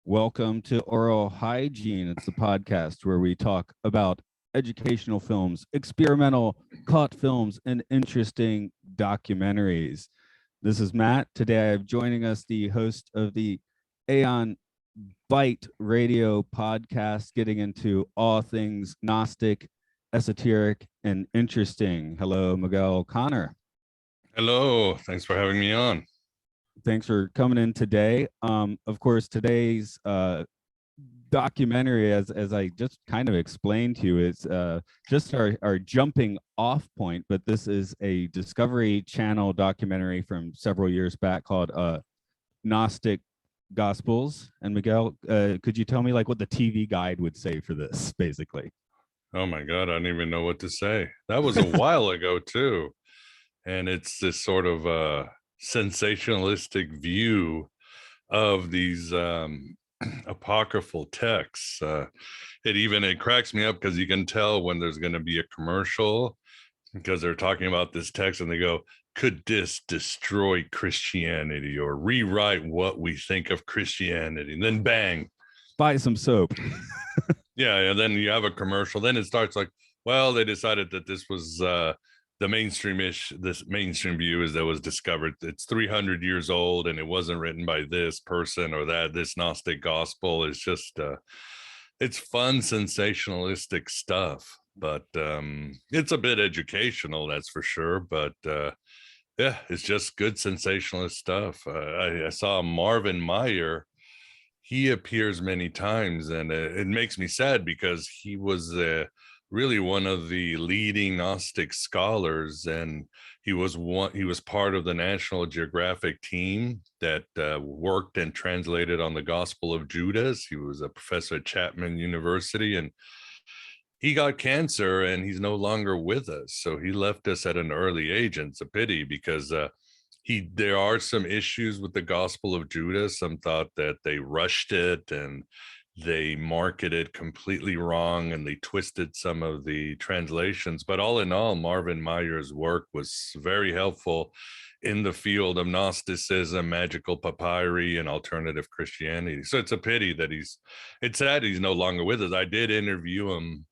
Welcome to Aural Hygiene. It's the podcast where we talk about educational films, experimental cult films, and interesting documentaries. This is Matt. Today I have joining us the host of the Aeon Byte Radio podcast, getting into all things Gnostic, esoteric, and interesting. Hello, Miguel Conner. Hello. Thanks for having me on. Thanks for coming in today. Of course, today's documentary, as I just kind of explained to you, is just our jumping off point, but this is a Discovery Channel documentary from several years back called Gnostic Gospels. And Miguel, could you tell me like what the TV guide would say for this, basically? Oh my God, I don't even know what to say. That was a while ago too. And it's this sort of sensationalistic view of these apocryphal texts. It cracks me up because you can tell when there's going to be a commercial because they're talking about this text and they go, could this destroy Christianity or rewrite what we think of Christianity? And then bang, buy some soap. Yeah, and then you have a commercial. Then it starts like, well, they decided that this was the this mainstream view is that was discovered. It's 300 years old and it wasn't written by this person or that. This Gnostic gospel is just, it's fun, sensationalistic stuff, but it's a bit educational, that's for sure. But yeah, it's just good sensationalist stuff. I saw Marvin Meyer. He appears many times, and it makes me sad because he was really one of the leading Gnostic scholars, and he was part of the National Geographic team that worked and translated on the Gospel of Judas. He was a professor at Chapman University, and he got cancer, and he's no longer with us. So he left us at an early age, and it's a pity because there are some issues with the Gospel of Judas. Some thought that they rushed it and they marketed completely wrong and they twisted some of the translations. But all in all, Marvin Meyer's work was very helpful in the field of Gnosticism, magical papyri, and alternative Christianity. So it's a pity that it's sad he's no longer with us. I did interview him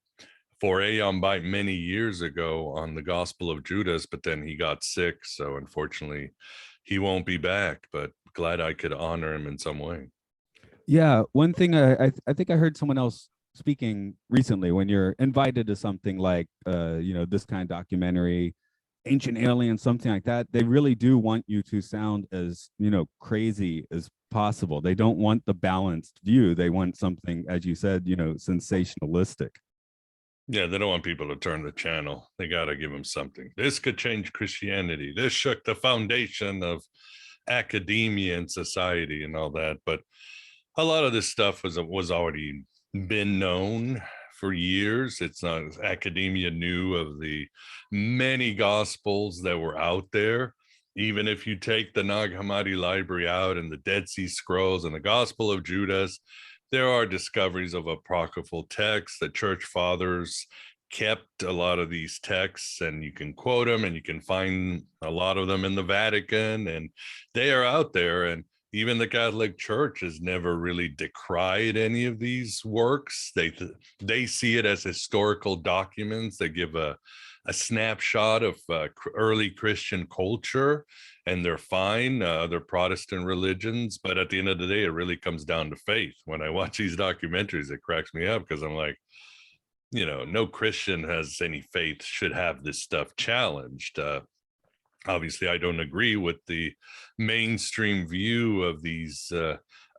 for Aeon Byte many years ago on the Gospel of Judas, but then he got sick. So unfortunately, he won't be back, but glad I could honor him in some way. Yeah, one thing I think I heard someone else speaking recently, when you're invited to something like this kind of documentary, Ancient Aliens, something like that, they really do want you to sound as crazy as possible. They don't want the balanced view. They want something, as you said, sensationalistic. Yeah, they don't want people to turn the channel. They got to give them something. This could change Christianity. This shook the foundation of academia and society and all that. But a lot of this stuff was already been known for years. It's not academia knew of the many gospels that were out there. Even if you take the Nag Hammadi library out and the Dead Sea Scrolls and the Gospel of Judas, there are discoveries of apocryphal texts. The church fathers kept a lot of these texts, and you can quote them, and you can find a lot of them in the Vatican, and they are out there. And even the Catholic Church has never really decried any of these works. They see it as historical documents that give a snapshot of early Christian culture, and they're fine, other Protestant religions. But at the end of the day, it really comes down to faith. When I watch these documentaries, it cracks me up because I'm like, no Christian has any faith should have this stuff challenged. Obviously, I don't agree with the mainstream view of these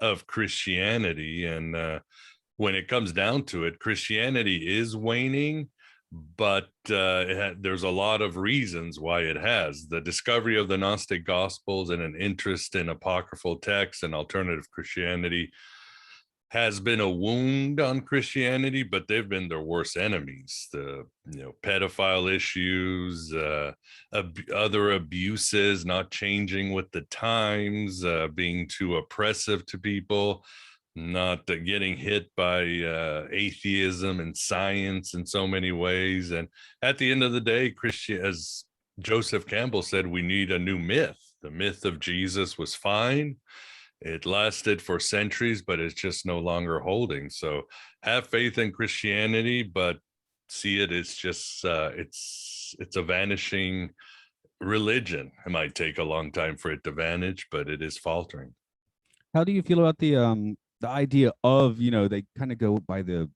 of Christianity. And when it comes down to it, Christianity is waning, but there's a lot of reasons why it has. The discovery of the Gnostic Gospels and an interest in apocryphal texts and alternative Christianity has been a wound on Christianity, but they've been their worst enemies. The pedophile issues, other abuses, not changing with the times, being too oppressive to people, not getting hit by atheism and science in so many ways. And at the end of the day, as Joseph Campbell said, we need a new myth. The myth of Jesus was fine. It lasted for centuries, but it's just no longer holding. So have faith in Christianity, but see it as just it's a vanishing religion. It might take a long time for it to vanish, but it is faltering. How do you feel about the idea of, they kind of go by the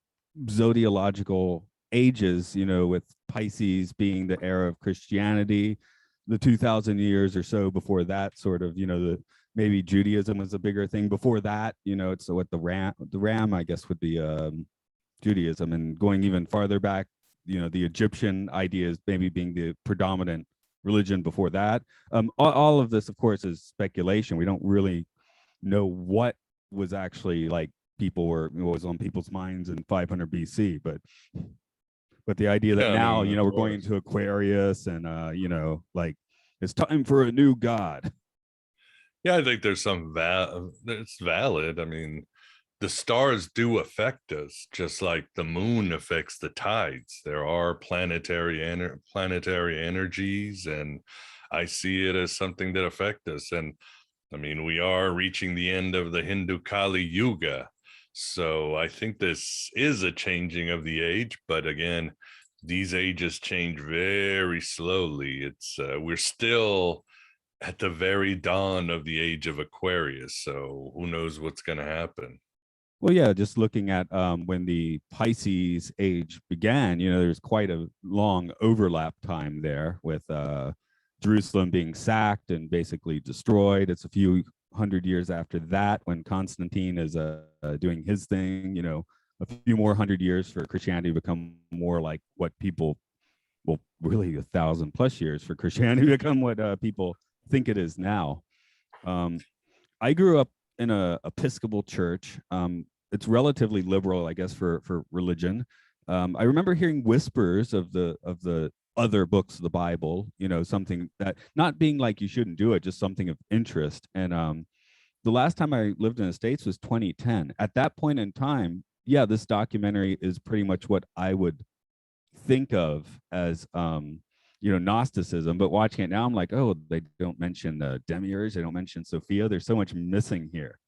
zodiological ages, with Pisces being the era of Christianity, the 2000 years or so before that, sort of, the maybe Judaism was a bigger thing before that, it's what the ram I guess would be Judaism, and going even farther back, the Egyptian ideas maybe being the predominant religion before that. All of this, of course, is speculation. We don't really know what was actually like what was on people's minds in 500 BC, but the idea that Yeah, I now, mean, we're of going course. into Aquarius and like it's time for a new god. Yeah, I think there's it's valid. I mean, the stars do affect us, just like the moon affects the tides. There are planetary energies, and I see it as something that affect us. And I mean, we are reaching the end of the Hindu Kali Yuga. So I think this is a changing of the age, but again, these ages change very slowly. It's we're still at the very dawn of the age of Aquarius, so who knows what's going to happen. Well, yeah, just looking at when the Pisces age began, there's quite a long overlap time there with Jerusalem being sacked and basically destroyed. It's a few hundred years after that when Constantine is doing his thing, a few more hundred years for Christianity to become more like what people, well, really 1,000+ years for Christianity to become what people think it is now. I grew up in a Episcopal church. It's relatively liberal, I guess, for religion. I remember hearing whispers of the other books of the Bible, something that not being like you shouldn't do it, just something of interest. And the last time I lived in the States was 2010. At that point in time, yeah, this documentary is pretty much what I would think of as Gnosticism, but watching it now, I'm like, oh, they don't mention the demiurge, they don't mention Sophia. There's so much missing here.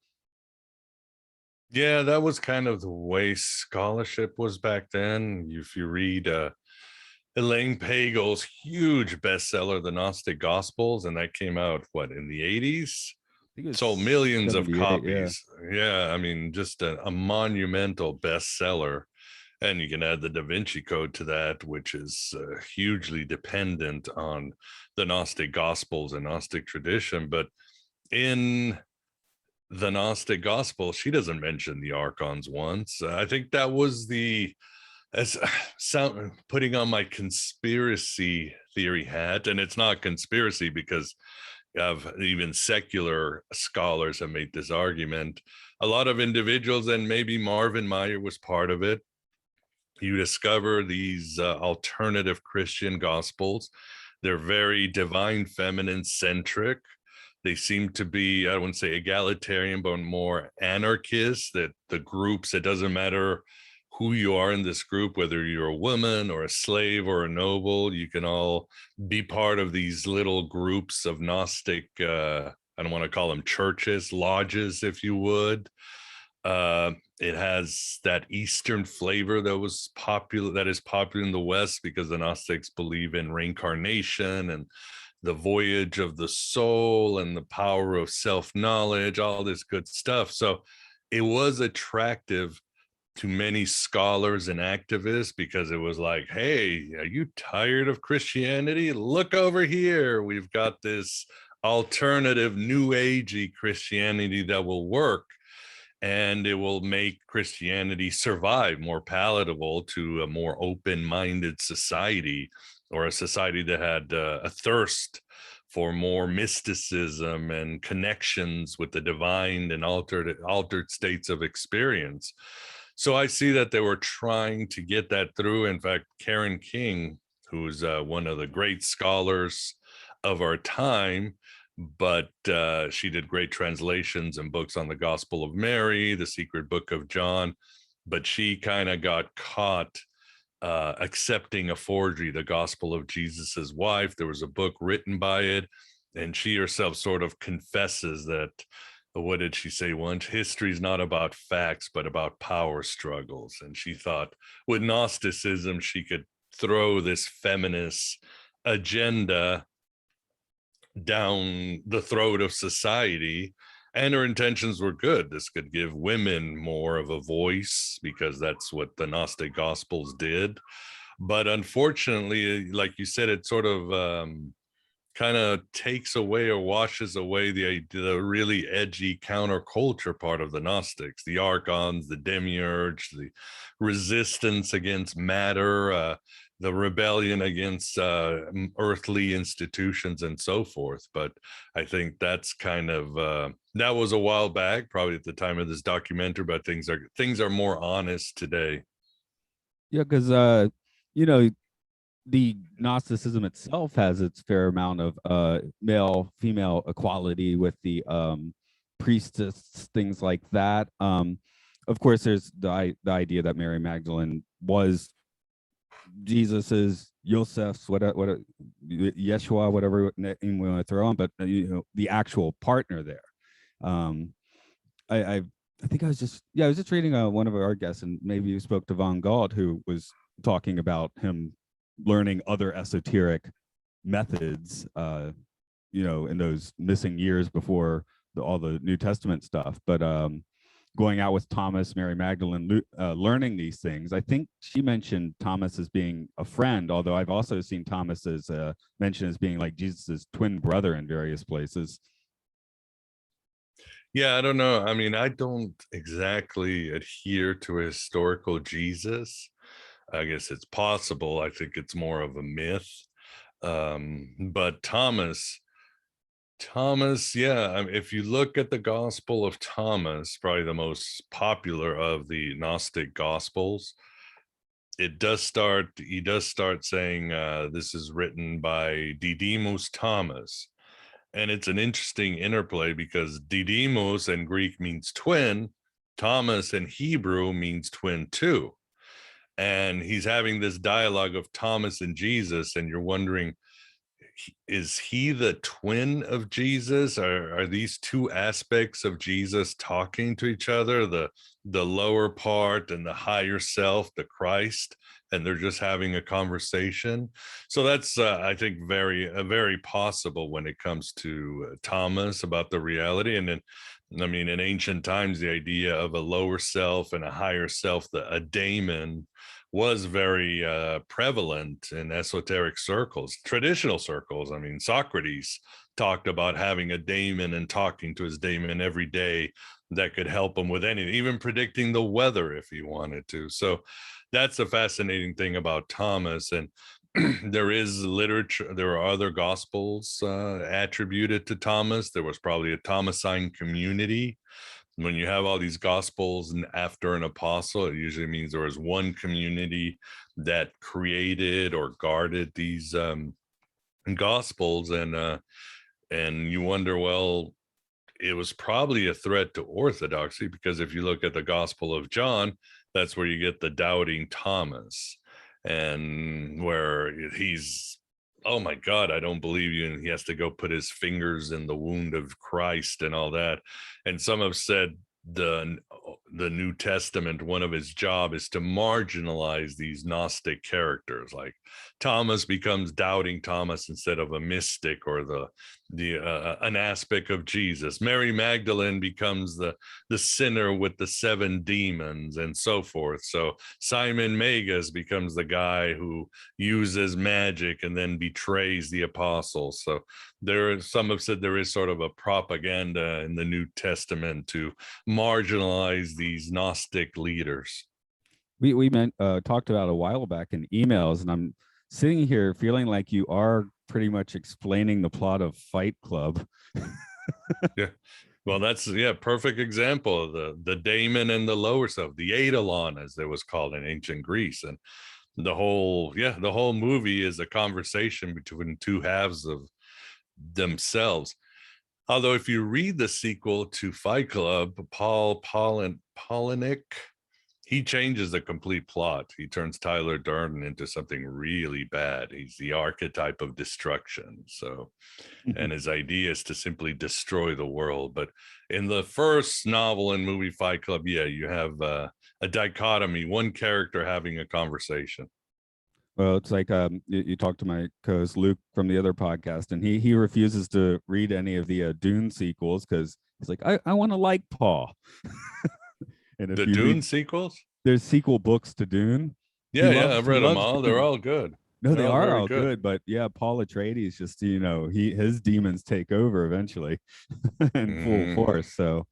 Yeah, that was kind of the way scholarship was back then. If you read Elaine Pagel's huge bestseller, The Gnostic Gospels, and that came out, what, in the 80s? I think it was Sold millions of 78, yeah. copies. Yeah, I mean, just a monumental bestseller. And you can add the Da Vinci Code to that, which is hugely dependent on the Gnostic Gospels and Gnostic tradition. But in the Gnostic Gospel, she doesn't mention the archons once. I think that was as putting on my conspiracy theory hat, and it's not conspiracy because even secular scholars have made this argument. A lot of individuals, and maybe Marvin Meyer was part of it, you discover these alternative Christian gospels. They're very divine feminine centric. They seem to be, I wouldn't say egalitarian, but more anarchist, that the groups, it doesn't matter who you are in this group, whether you're a woman or a slave or a noble, you can all be part of these little groups of Gnostic, I don't want to call them churches, lodges, if you would. It has that Eastern flavor that is popular in the West, because the Gnostics believe in reincarnation and the voyage of the soul and the power of self-knowledge, all this good stuff. So it was attractive to many scholars and activists, because it was like, hey, are you tired of Christianity? Look over here. We've got this alternative new agey Christianity that will work, and it will make Christianity survive, more palatable to a more open-minded society, or a society that had a thirst for more mysticism and connections with the divine and altered states of experience. So I see that they were trying to get that through. In fact, Karen King, who's one of the great scholars of our time, but she did great translations and books on the Gospel of Mary, the Secret Book of John, but she kind of got caught accepting a forgery, the Gospel of Jesus's Wife. There was a book written by it, and she herself sort of confesses that what did she say once? History's not about facts, but about power struggles. And she thought with Gnosticism, she could throw this feminist agenda down the throat of society. And her intentions were good. This could give women more of a voice because that's what the Gnostic Gospels did. But unfortunately, like you said, it sort of kind of takes away or washes away the really edgy counterculture part of the Gnostics, the archons, the demiurge, the resistance against matter, the rebellion against earthly institutions and so forth. But I think that's kind of that was a while back, probably at the time of this documentary, but things are more honest today. Yeah, because the Gnosticism itself has its fair amount of male female equality with the priestess, things like that. Of course, there's the idea that Mary Magdalene was Jesus's, Yosef's, what Yeshua, whatever name we want to throw on, but the actual partner there. I think I was just reading one of our guests, and maybe you spoke to Von Galt, who was talking about him learning other esoteric methods, in those missing years before all the New Testament stuff. But going out with Thomas, Mary Magdalene, learning these things. I think she mentioned Thomas as being a friend, although I've also seen Thomas as mentioned as being like Jesus's twin brother in various places. Yeah, I don't know. I mean, I don't exactly adhere to a historical Jesus. I guess it's possible. I think it's more of a myth. But Thomas, yeah, I mean, if you look at the Gospel of Thomas, probably the most popular of the Gnostic Gospels, he does start saying this is written by Didymus Thomas. And it's an interesting interplay because Didymus in Greek means twin, Thomas in Hebrew means twin too. And he's having this dialogue of Thomas and Jesus, and you're wondering, is he the twin of Jesus? Are these two aspects of Jesus talking to each other, the lower part and the higher self, the Christ, and they're just having a conversation? So that's I think very possible when it comes to Thomas about the reality. And then, I mean, in ancient times, the idea of a lower self and a higher self, a daemon, was very prevalent in esoteric circles, traditional circles. I mean, Socrates talked about having a daemon and talking to his daemon every day that could help him with anything, even predicting the weather if he wanted to. So that's a fascinating thing about Thomas. And there is literature, there are other gospels attributed to Thomas. There was probably a Thomasine community. When you have all these gospels and after an apostle, it usually means there was one community that created or guarded these gospels. And you wonder, well, it was probably a threat to orthodoxy, because if you look at the Gospel of John, that's where you get the doubting Thomas, and where he's, oh my God, I don't believe you. And he has to go put his fingers in the wound of Christ and all that. And some have said the New Testament, one of his job is to marginalize these Gnostic characters. Like Thomas becomes doubting Thomas instead of a mystic or an aspect of Jesus. Mary Magdalene becomes the sinner with the 7 demons and so forth. So Simon Magus becomes the guy who uses magic and then betrays the apostles. So some have said there is sort of a propaganda in the New Testament to marginalize these Gnostic leaders. We talked about a while back in emails, and I'm sitting here feeling like you are pretty much explaining the plot of Fight Club. Yeah, well, that's perfect example of the daemon and the lower self, the eidolon, as it was called in ancient Greece. And the whole movie is a conversation between two halves of themselves. Although if you read the sequel to Fight Club, Paul Polinick, he changes the complete plot. He turns Tyler Durden into something really bad. He's the archetype of destruction. So, and his idea is to simply destroy the world. But in the first novel and movie Fight Club, yeah, you have a dichotomy, one character having a conversation. Well, it's like you talk to my co-host Luke from the other podcast, and he refuses to read any of the Dune sequels because he's like, I want to like Paul. And if The you Dune read, sequels? there's sequel books to Dune. Yeah, I've read them all. They're all good. No, they are very all good, but yeah, Paul Atreides just his demons take over eventually in full force. So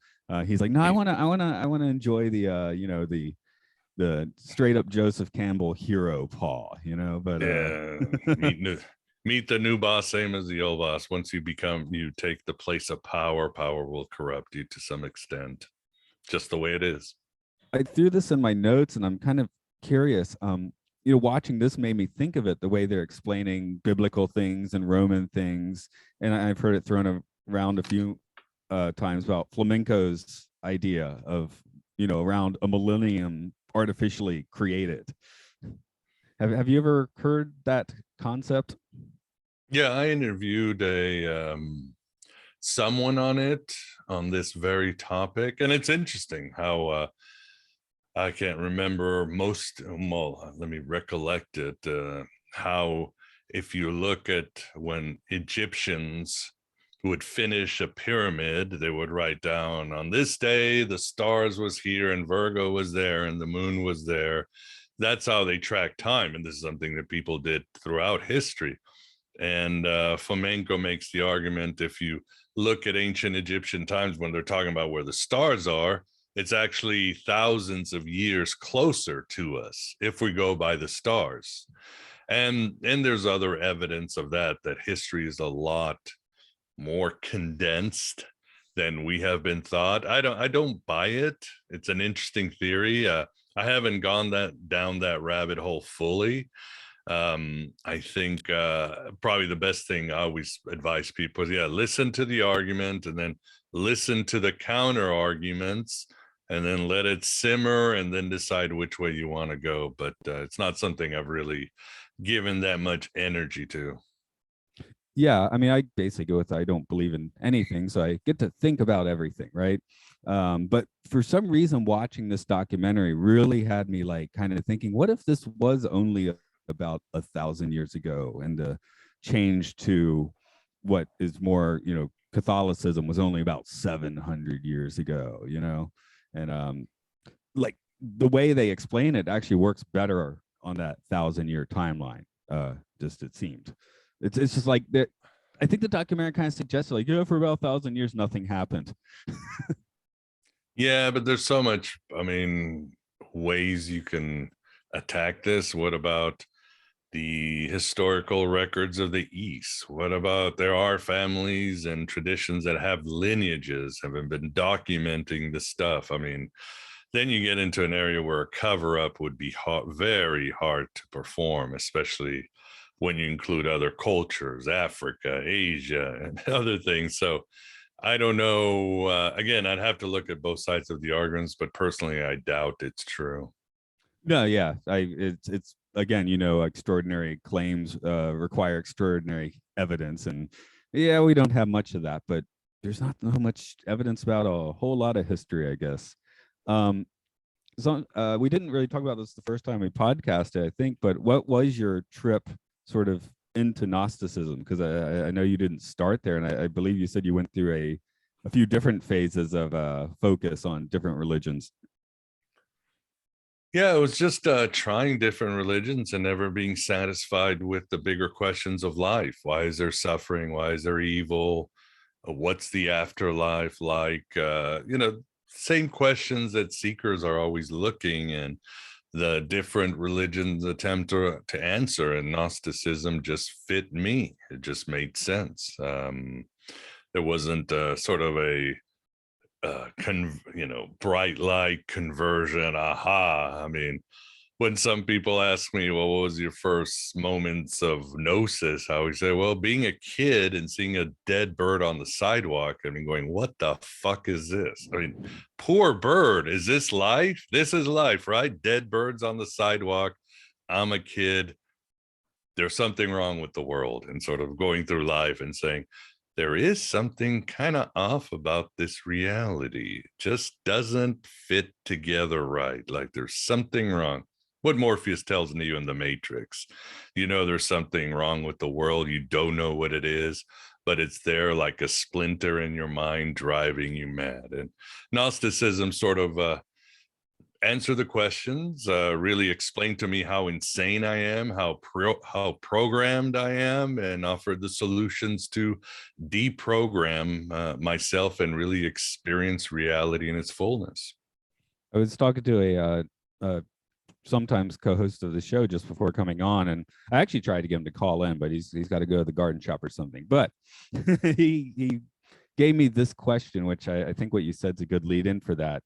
he's like, no, I want to enjoy the the straight up Joseph Campbell hero Paul, but yeah, meet the new boss, same as the old boss. Once you take the place of power will corrupt you to some extent, just the way it is. I threw this in my notes, and I'm kind of curious. Watching this made me think of it the way they're explaining biblical things and Roman things, and I've heard it thrown around a few times about flamenco's idea of around a millennium artificially created. Have you ever heard that concept? Yeah, I interviewed someone on this very topic, and it's interesting how I can't remember let me recollect it, how if you look at when Egyptians would finish a pyramid, they would write down, on this day the stars was here and Virgo was there and the moon was there. That's how they track time, and this is something that people did throughout history. And flamenco makes the argument, if you look at ancient Egyptian times when they're talking about where the stars are, it's actually thousands of years closer to us if we go by the stars. And there's other evidence of that history is a lot more condensed than we have been thought. I don't buy it. It's an interesting theory. I haven't gone down that rabbit hole fully. I think probably the best thing I always advise people is, listen to the argument and then listen to the counter arguments and then let it simmer and then decide which way you want to go. But it's not something I've really given that much energy to. Yeah, I mean, I basically go with I don't believe in anything, so I get to think about everything, right? But for some reason, watching this documentary really had me like kind of thinking, what if this was only about 1,000 years ago, and the change to what is more, Catholicism was only about 700 years ago, and like the way they explain it actually works better on that 1,000-year timeline. Just it seemed. It's just like that. I think the documentary kind of suggests like, for about 1,000 years, nothing happened. Yeah, but there's so much, ways you can attack this. What about the historical records of the East? What about there are families and traditions that have lineages, have been documenting the stuff? Then you get into an area where a cover-up would be very hard to perform, especially when you include other cultures, Africa, Asia, and other things. So I don't know. Again, I'd have to look at both sides of the arguments, but personally, I doubt it's true. No, yeah, it's again, extraordinary claims require extraordinary evidence, and yeah, we don't have much of that, but there's not much evidence about a whole lot of history, I guess. So we didn't really talk about this the first time we podcasted, I think, but what was your trip sort of into Gnosticism? Because I know you didn't start there, and I believe you said you went through a few different phases of focus on different religions. Yeah, it was just trying different religions and never being satisfied with the bigger questions of life. Why is there suffering? Why is there evil? What's the afterlife like? Same questions that seekers are always looking, and the different religions attempt to answer, and Gnosticism just fit me. It just made sense. There wasn't sort of a bright light conversion. Aha. when some people ask me, well, what was your first moments of gnosis? I always say, well, being a kid and seeing a dead bird on the sidewalk, I mean, going, what the fuck is this? I mean, poor bird. Is this life? This is life, right? Dead birds on the sidewalk. I'm a kid. There's something wrong with the world, and sort of going through life and saying, there is something kind of off about this reality. It just doesn't fit together right. Like there's something wrong. What Morpheus tells Neo in the Matrix, you know, there's something wrong with the world. You don't know what it is, but it's there like a splinter in your mind driving you mad. And Gnosticism sort of answer the questions, really explain to me how insane I am, how programmed I am, and offer the solutions to deprogram myself and really experience reality in its fullness. I was talking to a sometimes co-host of the show just before coming on, and I actually tried to get him to call in, but he's got to go to the garden shop or something. But he gave me this question, which I think what you said is a good lead in for that.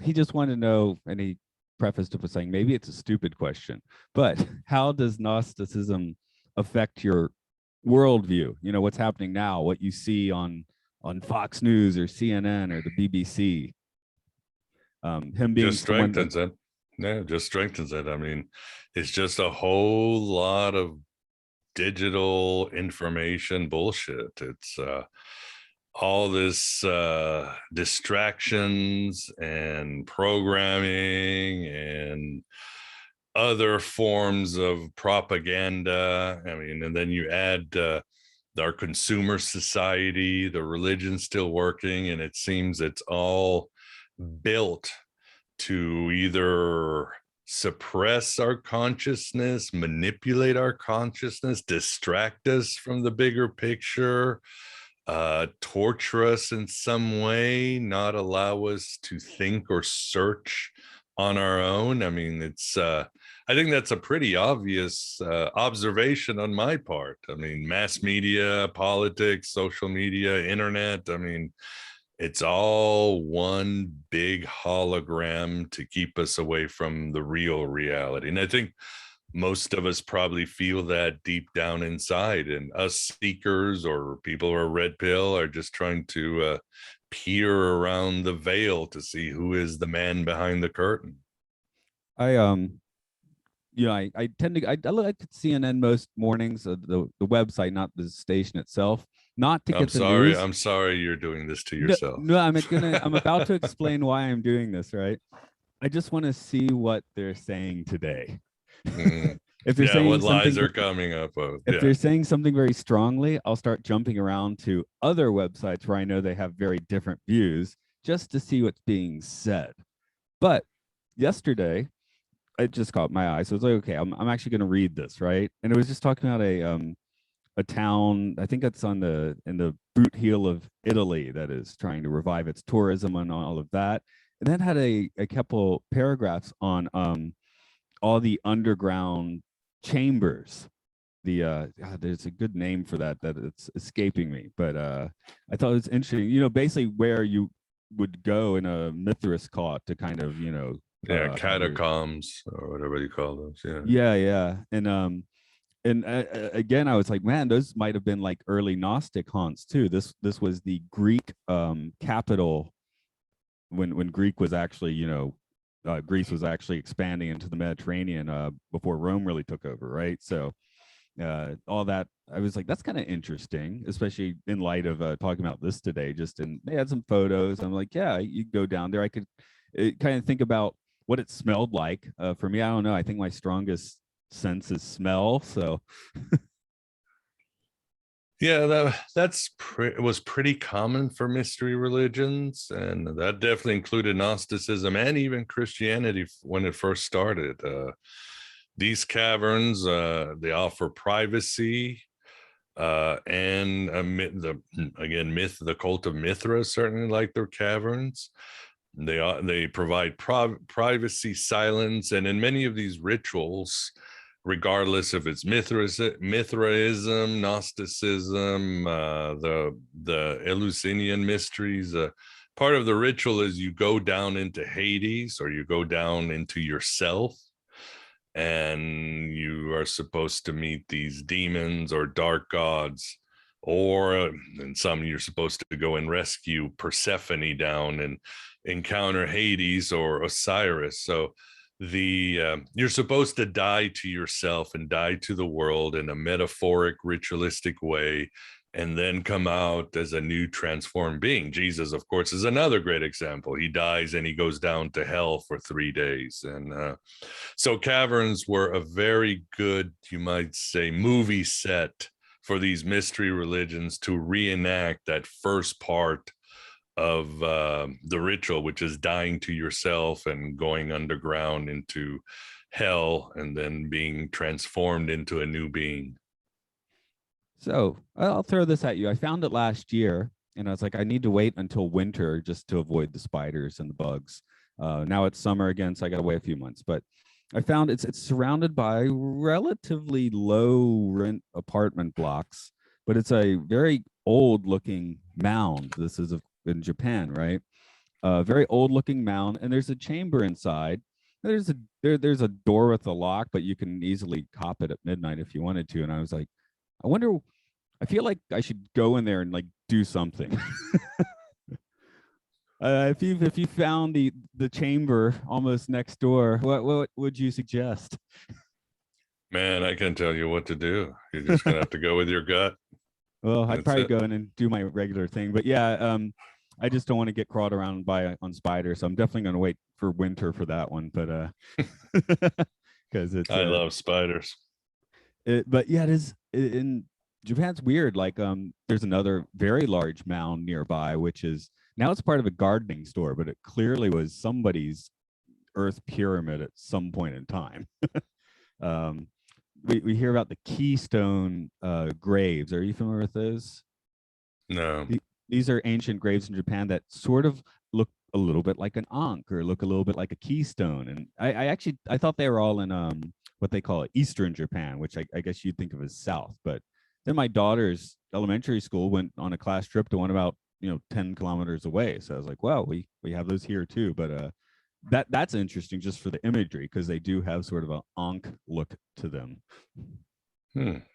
He just wanted to know, and he prefaced it by saying, maybe it's a stupid question, but how does Gnosticism affect your worldview? You know, what's happening now, what you see on Fox News or CNN or the BBC. Him being just strengthens it. Yeah, just strengthens it. I mean, it's just a whole lot of digital information bullshit. It's all this distractions and programming and other forms of propaganda. I mean, and then you add our consumer society, the religion still working, and it seems it's all built to either suppress our consciousness, manipulate our consciousness, distract us from the bigger picture, torture us in some way, not allow us to think or search on our own. I mean, it's I think that's a pretty obvious observation on my part. I mean, mass media, politics, social media, internet, I mean, it's all one big hologram to keep us away from the real reality. And I think most of us probably feel that deep down inside, and us seekers or people who are red pill are just trying to peer around the veil to see who is the man behind the curtain. I tend to I look at CNN most mornings, the website, not the station itself, not to get the news. I'm sorry you're doing this to yourself. No, I'm about to explain why I'm doing this, right? I just want to see what they're saying today. If they're saying what lies are coming up. If they're saying something very strongly, I'll start jumping around to other websites where I know they have very different views just to see what's being said. But yesterday, it just caught my eye. So it's like, okay, I'm actually going to read this, right? And it was just talking about a town, I think that's in the boot heel of Italy, that is trying to revive its tourism and all of that. And then had a couple paragraphs on all the underground chambers. There's a good name for that it's escaping me, but I thought it was interesting. You know, basically where you would go in a Mithras cult to kind of, you know, catacombs or whatever you call those. Yeah. And again, I was like, man, those might have been like early Gnostic haunts too. This was the Greek capital when Greek was actually, you know, Greece was actually expanding into the Mediterranean before Rome really took over, right? So all that, I was like, that's kind of interesting, especially in light of talking about this today. They had some photos. I'm like, yeah, you go down there. I could kind of think about what it smelled like. For me, I don't know. I think my strongest sense is smell. So yeah, it was pretty common for mystery religions, and that definitely included Gnosticism and even Christianity when it first started. These caverns, they offer privacy, and the cult of Mithra certainly like their caverns. They provide privacy, silence, and in many of these rituals, regardless if it's Mithraism, Gnosticism, the Eleusinian mysteries, part of the ritual is you go down into Hades, or you go down into yourself, and you are supposed to meet these demons or dark gods, or in some you're supposed to go and rescue Persephone down and encounter Hades or Osiris. So you're supposed to die to yourself and die to the world in a metaphoric, ritualistic way, and then come out as a new transformed being. Jesus, of course, is another great example. He dies and he goes down to hell for 3 days. And so caverns were a very good, you might say, movie set for these mystery religions to reenact that first part of the ritual, which is dying to yourself and going underground into hell and then being transformed into a new being. So I'll throw this at you. I found it last year, and I was like, I need to wait until winter just to avoid the spiders and the bugs. Now it's summer again, so I got to wait a few months. But I found it's surrounded by relatively low rent apartment blocks, but it's a very old looking mound. This is in Japan, right? Very old looking mound, and there's a chamber inside. There's a door with a lock, but you can easily cop it at midnight if you wanted to. And I was like, I feel like I should go in there and like do something. If you found the chamber almost next door, what would you suggest? Man, I can tell you what to do. You're just gonna have to go with your gut. Well, I'd probably go in and do my regular thing, but yeah, I just don't want to get crawled around on spiders, so I'm definitely going to wait for winter for that one. But because I love spiders. But yeah, it is in Japan's weird. Like, there's another very large mound nearby, which is now it's part of a gardening store, but it clearly was somebody's earth pyramid at some point in time. We hear about the Keystone graves. Are you familiar with those? No. These are ancient graves in Japan that sort of look a little bit like an ankh or look a little bit like a keystone. And I thought they were all in what they call Eastern Japan, which I guess you'd think of as South. But then my daughter's elementary school went on a class trip to one about 10 kilometers away. So I was like, well, we have those here too. But that's interesting just for the imagery, because they do have sort of an ankh look to them.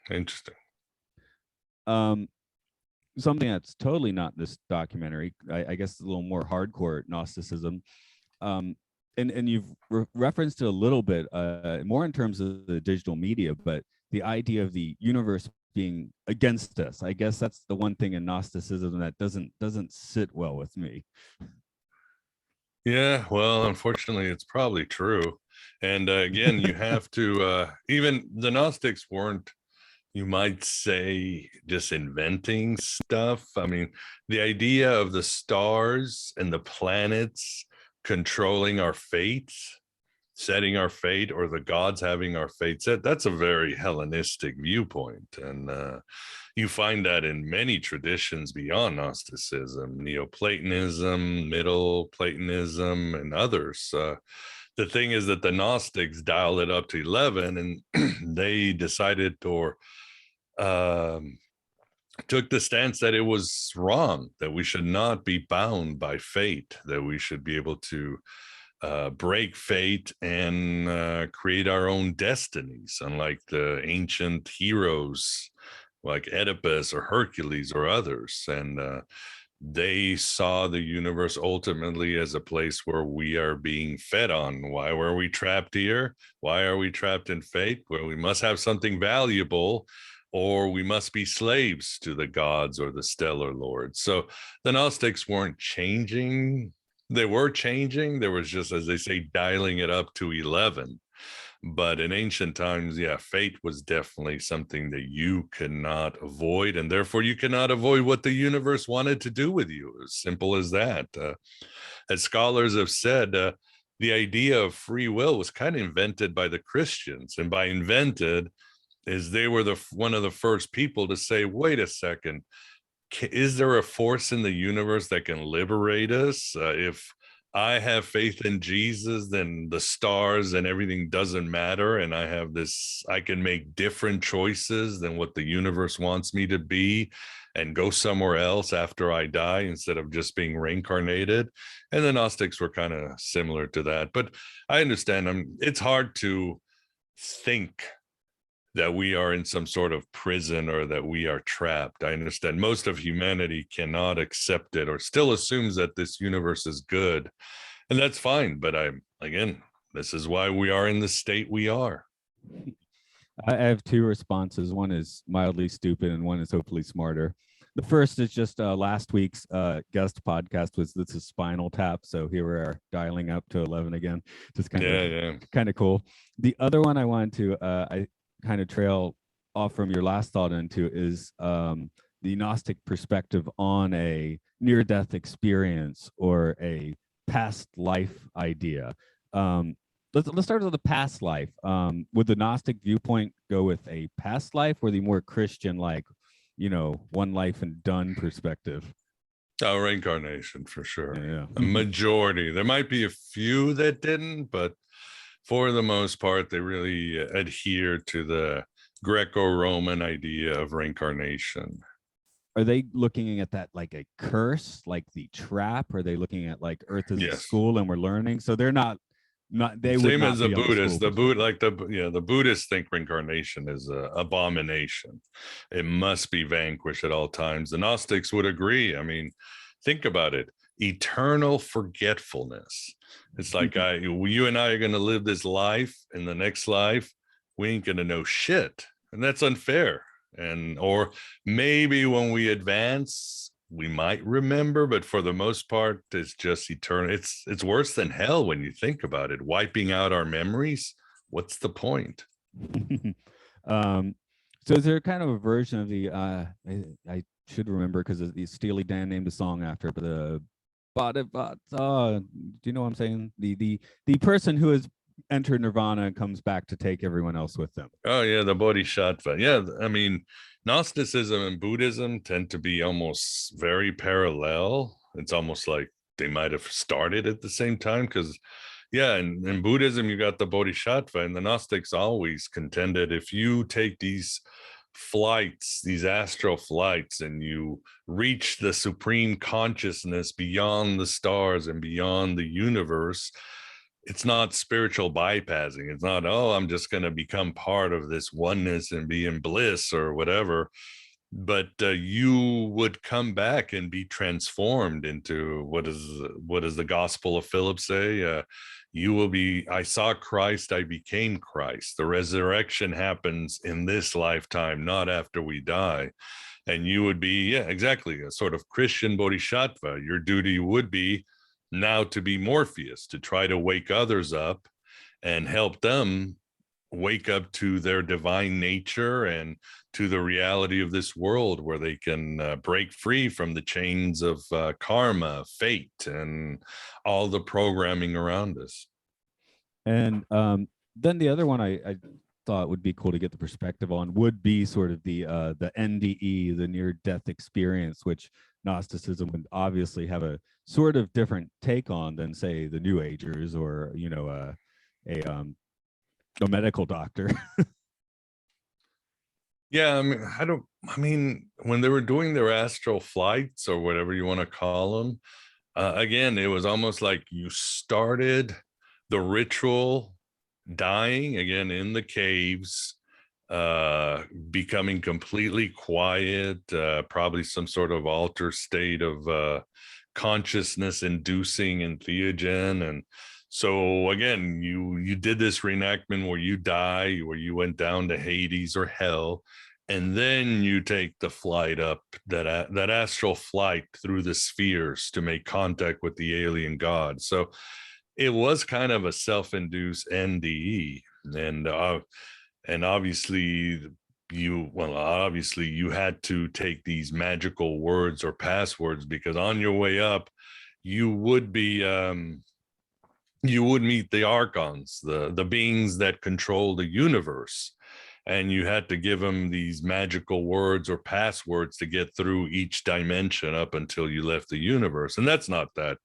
Interesting. Something that's totally not this documentary, I guess a little more hardcore Gnosticism, and you've referenced it a little bit more in terms of the digital media, but the idea of the universe being against us. I guess that's the one thing in Gnosticism that doesn't sit well with me. Yeah, well, unfortunately, it's probably true. And again, you have to, even the Gnostics weren't, you might say, just inventing stuff. I mean, the idea of the stars and the planets controlling our fate, setting our fate, or the gods having our fate set, that's a very Hellenistic viewpoint. And you find that in many traditions beyond Gnosticism, Neoplatonism, Middle Platonism, and others. The thing is that the Gnostics dialed it up to 11, and they decided or took the stance that it was wrong, that we should not be bound by fate, that we should be able to break fate and create our own destinies, unlike the ancient heroes like Oedipus or Hercules or others. And they saw the universe ultimately as a place where we are being fed on. Why were we trapped here? Why are we trapped in fate? Well, we must have something valuable, or we must be slaves to the gods or the stellar lords. So the Gnostics weren't changing. They were changing. There was just, as they say, dialing it up to 11. But in ancient times, yeah, fate was definitely something that you cannot avoid, and therefore you cannot avoid what the universe wanted to do with you. As simple as that. As scholars have said, the idea of free will was kind of invented by the Christians, and by invented is they were one of the first people to say, wait a second, is there a force in the universe that can liberate us? If I have faith in Jesus, then the stars and everything doesn't matter. And I can make different choices than what the universe wants me to be and go somewhere else after I die instead of just being reincarnated. And the Gnostics were kind of similar to that. But I understand it's hard to think that we are in some sort of prison or that we are trapped. I understand most of humanity cannot accept it or still assumes that this universe is good. And that's fine. But again, this is why we are in the state we are. I have two responses. One is mildly stupid and one is hopefully smarter. The first is just last week's guest podcast was This is Spinal Tap. So here we are dialing up to 11 again. Just kind of cool. The other one I wanted to I kind of trail off from your last thought into is the Gnostic perspective on a near-death experience or a past life idea. Let's start with the past life. Would the Gnostic viewpoint go with a past life or the more Christian, like, one life and done perspective? Oh, reincarnation for sure. Yeah. A majority. There might be a few that didn't, but for the most part, they really adhere to the Greco-Roman idea of reincarnation. Are they looking at that like a curse, like the trap? Are they looking at like Earth is a school and we're learning? So they're not they same would not as the Buddhists. The Buddhists think reincarnation is an abomination. It must be vanquished at all times. The Gnostics would agree. I mean, think about it. Eternal forgetfulness. It's like you and I are going to live this life, and the next life we ain't going to know shit, and that's unfair. Or maybe when we advance, we might remember, but for the most part, it's just eternal. It's worse than hell when you think about it. Wiping out our memories. What's the point? So is there kind of a version of the I should remember because the Steely Dan named the song after it, but the do you know what I'm saying? The person who has entered nirvana and comes back to take everyone else with them. Oh yeah, the bodhisattva. Yeah, I mean, Gnosticism and Buddhism tend to be almost very parallel. It's almost like they might have started at the same time because, yeah, in Buddhism, you got the bodhisattva, and the Gnostics always contended if you take these flights, these astral flights, and you reach the supreme consciousness beyond the stars and beyond the universe, it's not spiritual bypassing. It's not, I'm just going to become part of this oneness and be in bliss or whatever. But you would come back and be transformed into what does the Gospel of Philip say? You will be, I saw Christ, I became Christ. The resurrection happens in this lifetime, not after we die. And you would be, exactly, a sort of Christian bodhisattva. Your duty would be now to be Morpheus, to try to wake others up and help them wake up to their divine nature and to the reality of this world where they can break free from the chains of karma, fate, and all the programming around us. And then the other one I thought would be cool to get the perspective on would be sort of the NDE, the near-death experience, which Gnosticism would obviously have a sort of different take on than, say, the New Agers or a medical doctor. Yeah, I mean, when they were doing their astral flights or whatever you want to call them, again, it was almost like you started the ritual dying again in the caves, becoming completely quiet, probably some sort of altered state of consciousness inducing entheogen. And so again, you did this reenactment where you die, where you went down to Hades or hell, and then you take the flight up, that astral flight through the spheres to make contact with the alien god. So it was kind of a self-induced NDE, and obviously you had to take these magical words or passwords, because on your way up, you would be you would meet the archons, the beings that control the universe, and you had to give them these magical words or passwords to get through each dimension up until you left the universe. And that's not that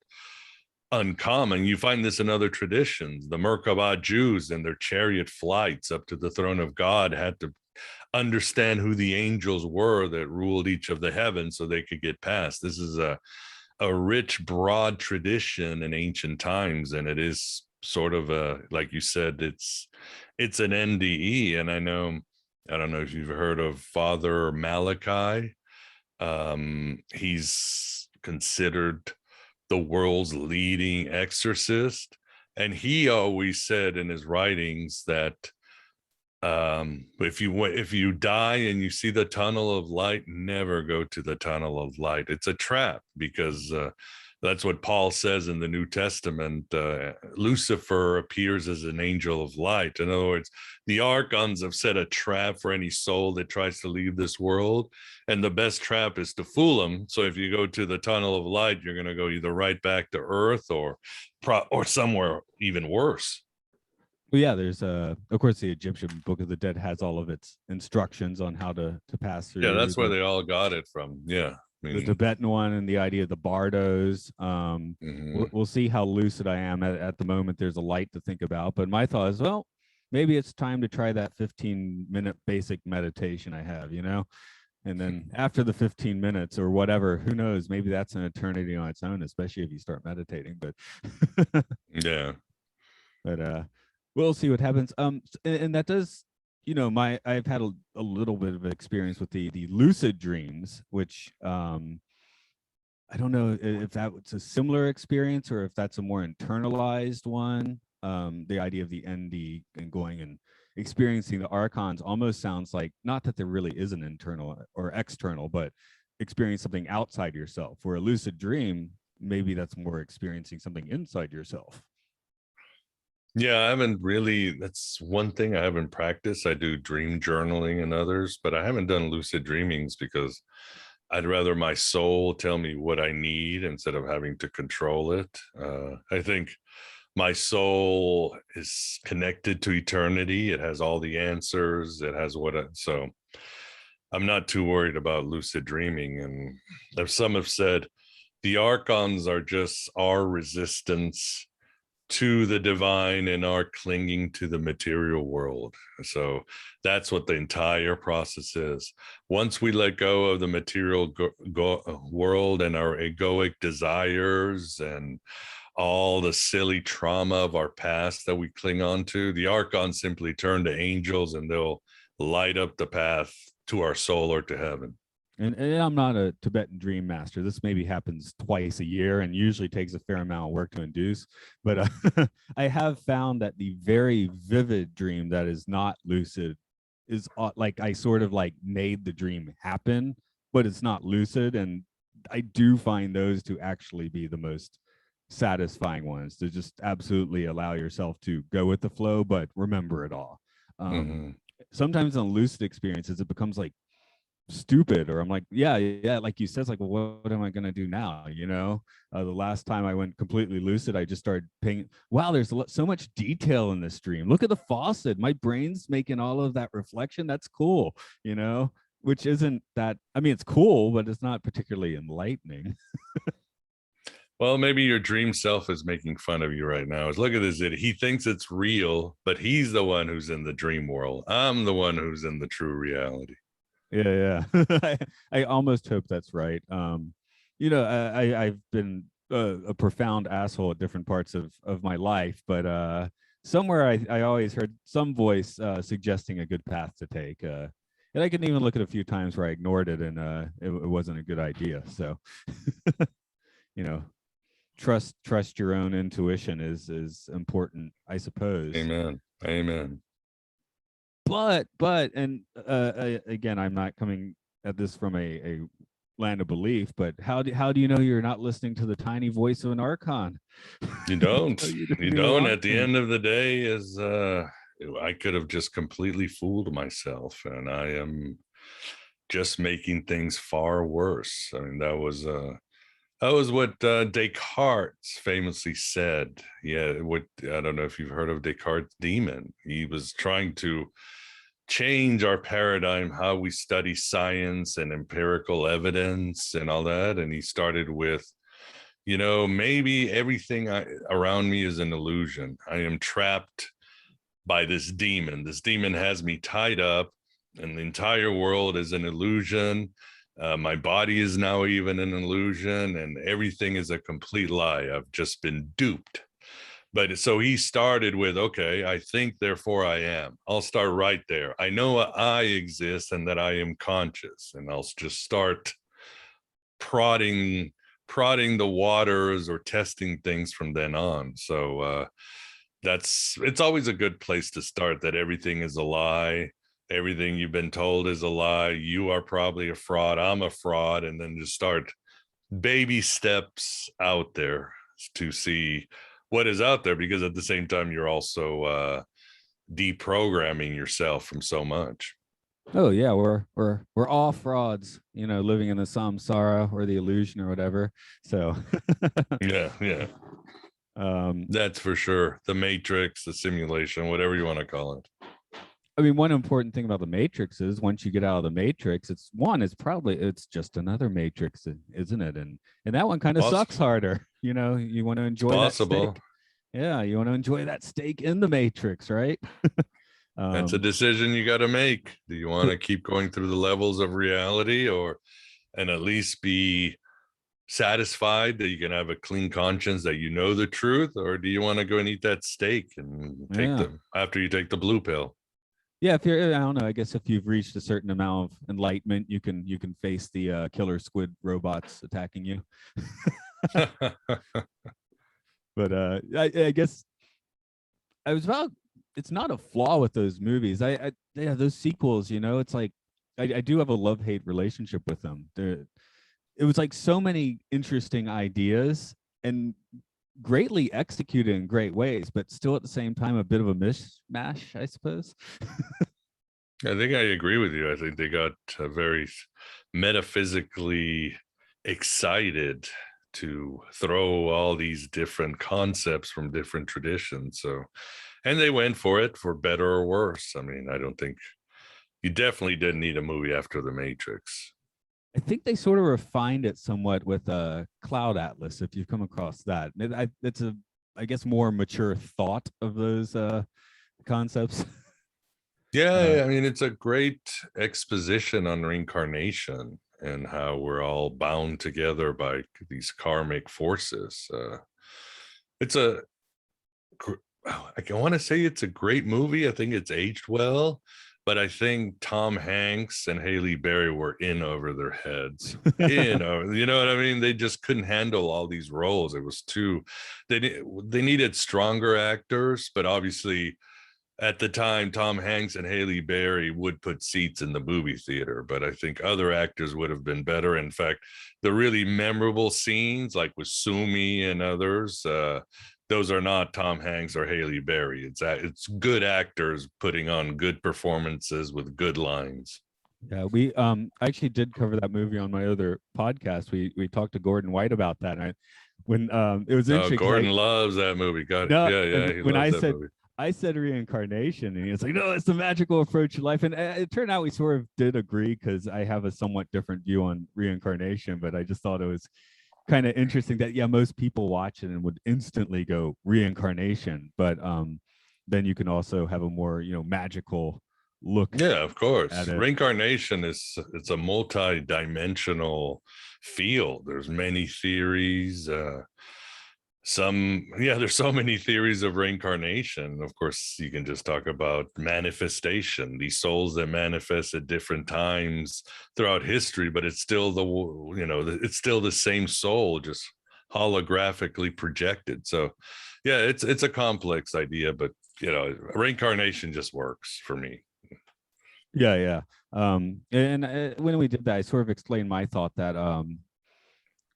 uncommon. You find this in other traditions. The Merkabah Jews and their chariot flights up to the throne of God had to understand who the angels were that ruled each of the heavens so they could get past. This is a rich, broad tradition in ancient times, and it is sort of a, like you said, it's an NDE. And I don't know if you've heard of Father Malachi. He's considered the world's leading exorcist, and he always said in his writings that if you die and you see the tunnel of light, never go to the tunnel of light. It's a trap, because that's what Paul says in the New Testament. Lucifer appears as an angel of light. In other words, the archons have set a trap for any soul that tries to leave this world, and the best trap is to fool them. So if you go to the tunnel of light, you're going to go either right back to earth or somewhere even worse. Well, yeah, there's of course, the Egyptian Book of the Dead has all of its instructions on how to pass through. Yeah, that's where they all got it from. Yeah. The Tibetan one and the idea of the bardos. We'll see how lucid I am at the moment. There's a light to think about, but my thought is, well, maybe it's time to try that 15-minute basic meditation I have, and then after the 15 minutes or whatever, who knows, maybe that's an eternity on its own, especially if you start meditating. But yeah, but we'll see what happens. And that does, I've had a little bit of experience with the lucid dreams, which I don't know if that's a similar experience or if that's a more internalized one. The idea of the ND and going and experiencing the archons almost sounds like, not that there really is an internal or external, but experience something outside yourself. Where a lucid dream, maybe that's more experiencing something inside yourself. Yeah, that's one thing I haven't practiced. I do dream journaling and others, but I haven't done lucid dreamings because I'd rather my soul tell me what I need instead of having to control it. I think my soul is connected to eternity. It has all the answers. It has so I'm not too worried about lucid dreaming. And if some have said the archons are just our resistance to the divine and are clinging to the material world. So that's what the entire process is. Once we let go of the material world and our egoic desires and all the silly trauma of our past that we cling on to, the archons simply turn to angels and they'll light up the path to our soul or to heaven. And I'm not a Tibetan dream master. This maybe happens twice a year and usually takes a fair amount of work to induce. But I have found that the very vivid dream that is not lucid is like I sort of like made the dream happen, but it's not lucid. And I do find those to actually be the most satisfying ones, to just absolutely allow yourself to go with the flow, but remember it all. Sometimes in lucid experiences, it becomes like stupid, or I'm like, yeah, like you said, it's like, well, what am I gonna do now? The last time I went completely lucid, I just started paying, wow, there's so much detail in this dream. Look at the faucet, my brain's making all of that reflection. That's cool, which isn't that, I mean, it's cool, but it's not particularly enlightening. Well, maybe your dream self is making fun of you right now. Look at this idiot. He thinks it's real, but he's the one who's in the dream world. I'm the one who's in the true reality. Yeah. I almost hope that's right. I've been a profound asshole at different parts of my life, but somewhere I always heard some voice suggesting a good path to take. And I can even look at a few times where I ignored it and it wasn't a good idea. So, trust your own intuition is important, I suppose. Amen. But and again, I'm not coming at this from a land of belief, but how do you know you're not listening to the tiny voice of an archon? You don't. You don't. At the end of the day, is I could have just completely fooled myself, and I am just making things far worse. I mean, that was what Descartes famously said. Yeah, I don't know if you've heard of Descartes' demon. He was trying to change our paradigm, how we study science and empirical evidence and all that. And he started with, maybe everything around me is an illusion. I am trapped by this demon. This demon has me tied up, and the entire world is an illusion. My body is now even an illusion, and everything is a complete lie. I've just been duped. But so he started with, okay, I think, therefore I am. I'll start right there. I know I exist and that I am conscious, and I'll just start prodding the waters or testing things from then on. So it's always a good place to start, that everything is a lie. Everything you've been told is a lie. You are probably a fraud. I'm a fraud. And then just start baby steps out there to see what is out there, because at the same time, you're also deprogramming yourself from so much. Oh yeah, we're all frauds, living in the samsara or the illusion or whatever. So yeah. That's for sure. The matrix, the simulation, whatever you want to call it. I mean, one important thing about the matrix is once you get out of the matrix, it's just another matrix, isn't it? And that one kind of sucks harder. You want to enjoy that steak. Yeah, you want to enjoy that steak in the matrix, right? That's a decision you got to make. Do you want to keep going through the levels of reality, and at least be satisfied that you can have a clean conscience, that you know the truth, or do you want to go and eat that steak and after you take the blue pill? Yeah, I don't know, I guess if you've reached a certain amount of enlightenment, you can face the killer squid robots attacking you. But I guess it's not a flaw with those movies. Those sequels, it's like I do have a love-hate relationship with them. It was like so many interesting ideas and greatly executed in great ways, but still at the same time a bit of a mishmash, I suppose. I think I agree with you. I think they got very metaphysically excited to throw all these different concepts from different traditions. And they went for it, for better or worse. I mean, I don't think you definitely didn't need a movie after The Matrix. I think they sort of refined it somewhat with Cloud Atlas, if you've come across that. It's I guess, more mature thought of those concepts. Yeah, I mean, it's a great exposition on reincarnation and how we're all bound together by these karmic forces. I want to say it's a great movie. I think it's aged well. But I think Tom Hanks and Halle Berry were in over their heads. You know what I mean? They just couldn't handle all these roles. It was they needed stronger actors, but obviously at the time, Tom Hanks and Halle Berry would put seats in the movie theater, but I think other actors would have been better. In fact, the really memorable scenes, like with Sumi and others, those are not Tom Hanks or Halle Berry. It's good actors putting on good performances with good lines. Yeah, we actually did cover that movie on my other podcast. We talked to Gordon White about that. When it was interesting. Gordon loves that movie. I said reincarnation, and he was like, "No, it's the magical approach to life." And it turned out we sort of did agree, because I have a somewhat different view on reincarnation. But I just thought it was kind of interesting that most people watch it and would instantly go reincarnation, but then you can also have a more magical look. Yeah, of course. Reincarnation it's a multi-dimensional field. There's many theories. There's so many theories of reincarnation. Of course, you can just talk about manifestation, these souls that manifest at different times throughout history, but it's still it's still the same soul, just holographically projected. So yeah, it's a complex idea, but reincarnation just works for me. Yeah. And when we did that, I sort of explained my thought that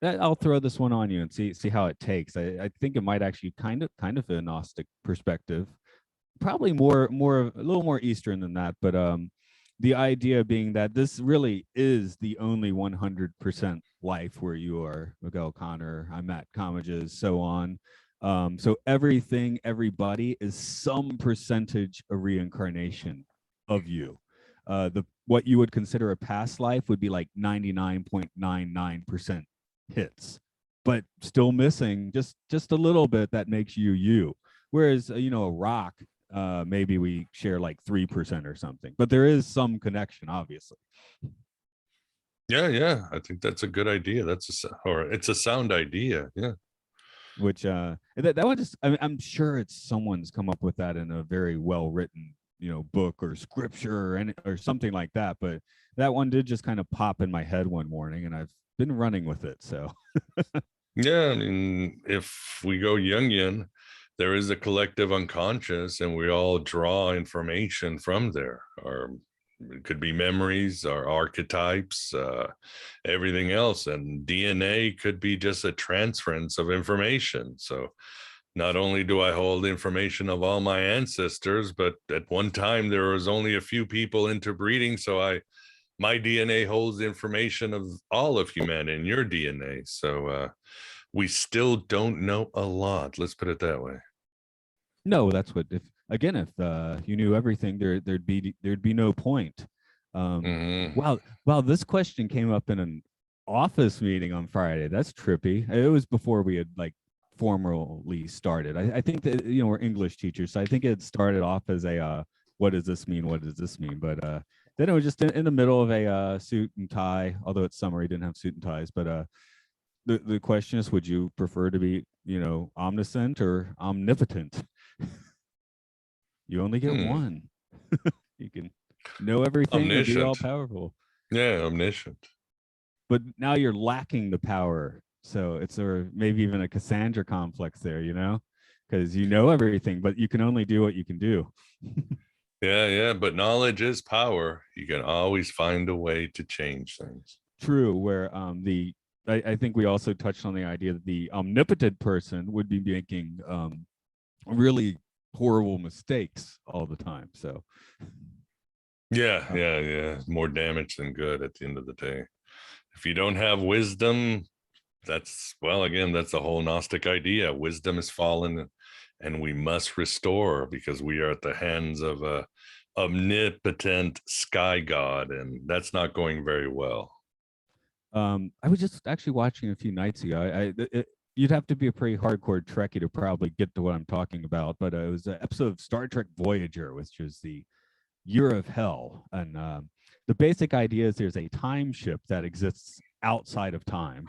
I'll throw this one on you and see how it takes. I think it might actually kind of a Gnostic perspective, probably a little more Eastern than that. But the idea being that this really is the only 100% life, where you are Miguel Conner, I'm Matt Comegys, so on. So everybody is some percentage of reincarnation of you. What you would consider a past life would be like 99.99% hits, but still missing just a little bit that makes you. Whereas a rock, maybe we share like 3% or something, but there is some connection, obviously. Yeah, I think that's a good idea. It's a sound idea. which that one just, I mean, I'm sure it's someone's come up with that in a very well written, book or scripture or something like that. But that one did just kind of pop in my head one morning, and I've been running with it. So Yeah, I mean, if we go Jungian, there is a collective unconscious, and we all draw information from there. Or it could be memories or archetypes, everything else. And DNA could be just a transference of information. So not only do I hold information of all my ancestors, but at one time there was only a few people interbreeding. So my DNA holds information of all of humanity in your DNA. So we still don't know a lot. Let's put it that way. no, that's what, if you knew everything, there'd be no point. Wow, this question came up in an office meeting on Friday. That's trippy. It was before we had like formally started. I think that we're English teachers, so I think it started off as a what does this mean? What does this mean? But then it was just in the middle of a suit and tie. Although it's summer, he didn't have suit and ties. But the question is, would you prefer to be omniscient or omnipotent? You only get one. You can know everything and be all powerful. Yeah, omniscient. But now you're lacking the power. So it's maybe even a Cassandra complex there, because you know everything, but you can only do what you can do. Yeah. But knowledge is power. You can always find a way to change things. True. Where I think we also touched on the idea that the omnipotent person would be making really horrible mistakes all the time. So yeah, more damage than good at the end of the day. If you don't have wisdom, that's the whole Gnostic idea. Wisdom is fallen, and we must restore, because we are at the hands of a omnipotent sky god, and that's not going very well. I was just actually watching a few nights ago. You'd have to be a pretty hardcore Trekkie to probably get to what I'm talking about, but it was an episode of Star Trek Voyager, which is the Year of Hell. And the basic idea is there's a time ship that exists outside of time,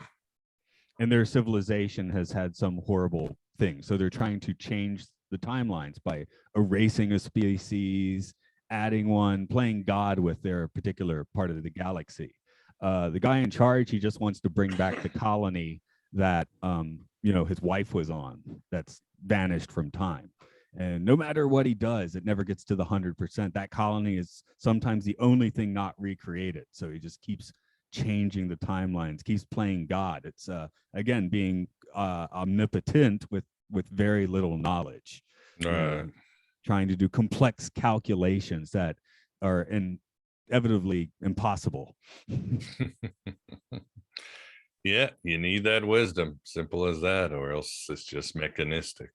and their civilization has had some horrible thing. So they're trying to change the timelines by erasing a species, adding one, playing God with their particular part of the galaxy. The guy in charge, he just wants to bring back the colony that his wife was on, that's vanished from time. And no matter what he does, it never gets to the 100%. That colony is sometimes the only thing not recreated. So he just keeps changing the timelines, keeps playing God. It's again being omnipotent with very little knowledge, trying to do complex calculations that are inevitably impossible. Yeah, you need that wisdom. Simple as that, or else it's just mechanistic.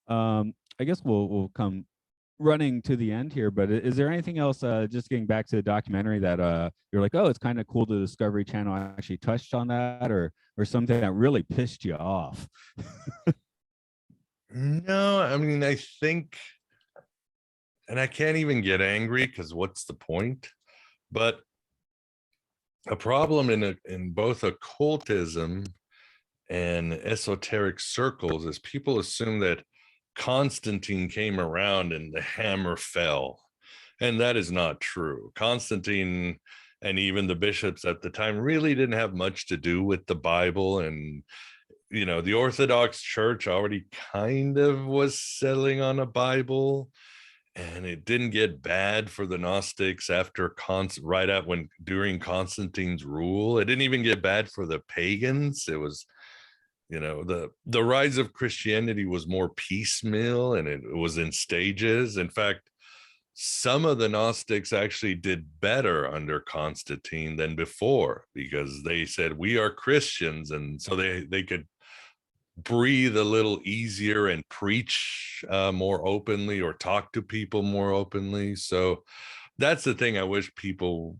I guess we'll come running to the end here, but is there anything else, just getting back to the documentary, that you're like, oh, it's kind of cool the Discovery Channel actually touched on that, or something that really pissed you off? No, I mean, I think, and I can't even get angry because what's the point? But a problem in both occultism and esoteric circles is people assume that Constantine came around and the hammer fell. And that is not true. Constantine and even the bishops at the time really didn't have much to do with the Bible. And, the Orthodox Church already kind of was settling on a Bible. And it didn't get bad for the Gnostics during Constantine's rule. It didn't even get bad for the pagans. It was, the rise of Christianity was more piecemeal, and it was in stages. In fact, some of the Gnostics actually did better under Constantine than before, because they said, we are Christians. And so they could breathe a little easier and preach more openly, or talk to people more openly. So that's the thing I wish people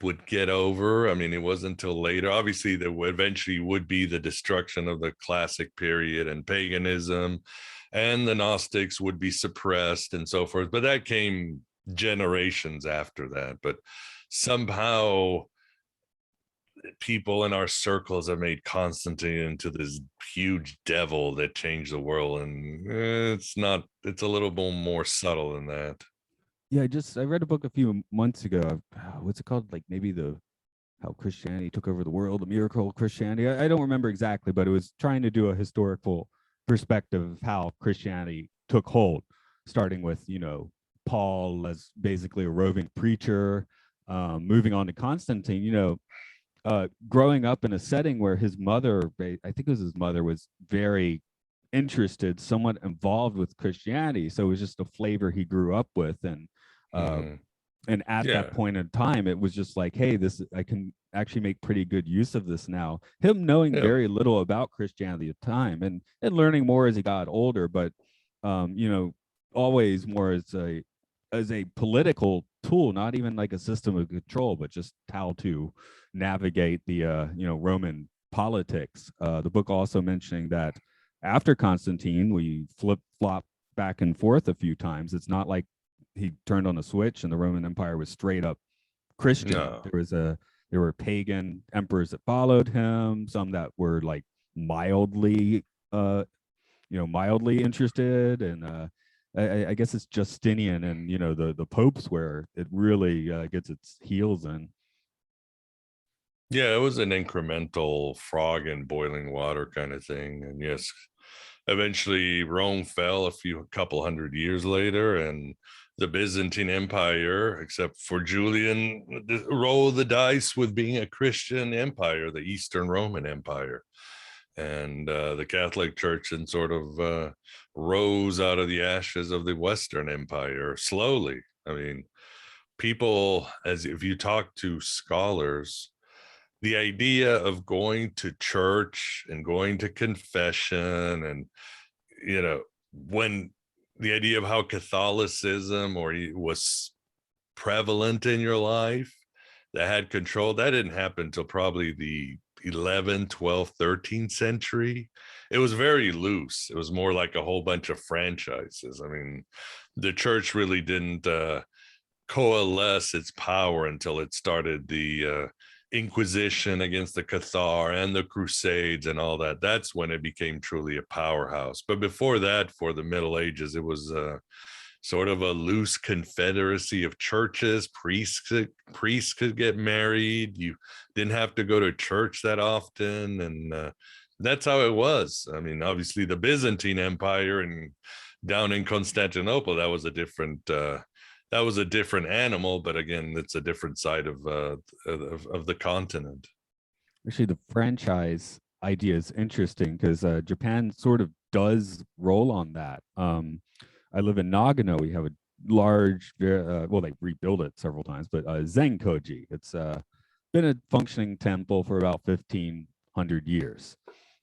would get over. I mean, it wasn't until later. Obviously, there eventually would be the destruction of the classic period and paganism, and the Gnostics would be suppressed and so forth. But that came generations after that. But somehow people in our circles have made Constantine into this huge devil that changed the world, and it's a little bit more subtle than that. Yeah, I read a book a few months ago. What's it called? Like maybe how Christianity took over the world, the miracle of Christianity. I don't remember exactly, but it was trying to do a historical perspective of how Christianity took hold, starting with, Paul as basically a roving preacher, moving on to Constantine, growing up in a setting where his mother, I think it was his mother, was very interested, somewhat involved with Christianity. So it was just a flavor he grew up with. And at that point in time, it was just like, hey, I can actually make pretty good use of this now. Him knowing very little about Christianity at the time, and learning more as he got older, but always more as a political tool, not even like a system of control, but just how to navigate the Roman politics. The book also mentioning that after Constantine, we flip-flop back and forth a few times. It's not like he turned on a switch and the Roman Empire was straight up Christian. No. There were pagan emperors that followed him, some that were like mildly interested, and I guess it's Justinian and the popes where it really gets its heels in. Yeah, it was an incremental frog in boiling water kind of thing. And yes, eventually Rome fell a couple hundred years later, and the Byzantine Empire, except for Julian, rolled the dice with being a Christian empire, the Eastern Roman Empire. And the Catholic Church and sort of rose out of the ashes of the Western Empire slowly. I mean, people, as if you talk to scholars, the idea of going to church and going to confession, and when the idea of how Catholicism was prevalent in your life, that had control, that didn't happen until probably the 11th, 12th, 13th century. It was very loose. It was more like a whole bunch of franchises. I mean, the church really didn't coalesce its power until it started the Inquisition against the Cathar and the Crusades and all that. That's when it became truly a powerhouse. But before that, for the Middle Ages, it was sort of a loose confederacy of churches. Priests could get married. You didn't have to go to church that often, and that's how it was. I mean, obviously, the Byzantine Empire and down in Constantinople, that was a different animal, but again, it's a different side of the continent. Actually, the franchise idea is interesting because Japan sort of does roll on that. I live in Nagano. We have a large, they rebuilt it several times, but Zenkoji. It's been a functioning temple for about 1,500 years,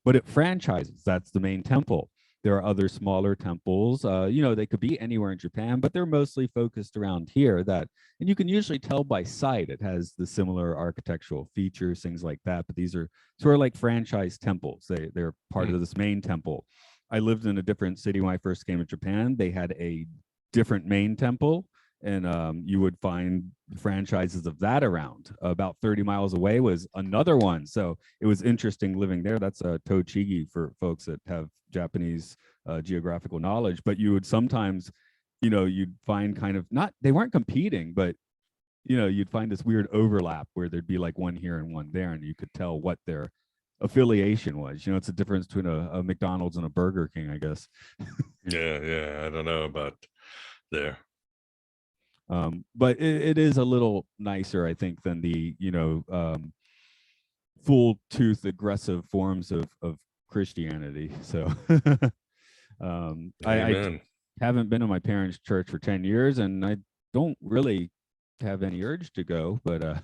but it franchises. That's the main temple. There are other smaller temples, they could be anywhere in Japan, but they're mostly focused around here. And you can usually tell by sight, it has the similar architectural features, things like that. But these are sort of like franchise temples. They're part of this main temple. I lived in a different city when I first came to Japan. They had a different main temple, and you would find franchises of that around. About 30 miles away was another one. So it was interesting living there. That's a Tochigi for folks that have Japanese geographical knowledge. But you would sometimes, you'd find kind of they weren't competing, but you'd find this weird overlap where there'd be like one here and one there, and you could tell what their affiliation was. It's a difference between a McDonald's and a Burger King, I guess. yeah, I don't know about there. But it is a little nicer, I think, than the full tooth aggressive forms of Christianity. So I haven't been to my parents' church for 10 years, and I don't really have any urge to go, but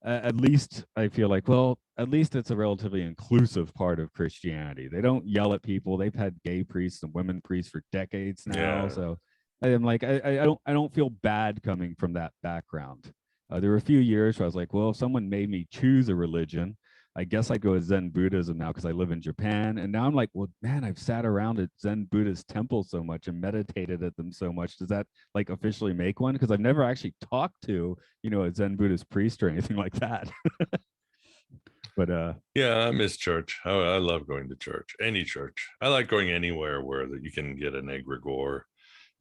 at least I feel like, well, at least it's a relatively inclusive part of Christianity. They don't yell at people. They've had gay priests and women priests for decades now. So I'm like, I don't feel bad coming from that background. There were a few years where I was like, well, if someone made me choose a religion, I guess I go to Zen Buddhism now because I live in Japan. And now I'm like, well, man, I've sat around at Zen Buddhist temples so much and meditated at them so much. Does that like officially make one? Because I've never actually talked to, a Zen Buddhist priest or anything like that. But yeah, I miss church. I love going to church, any church. I like going anywhere where that you can get an egregore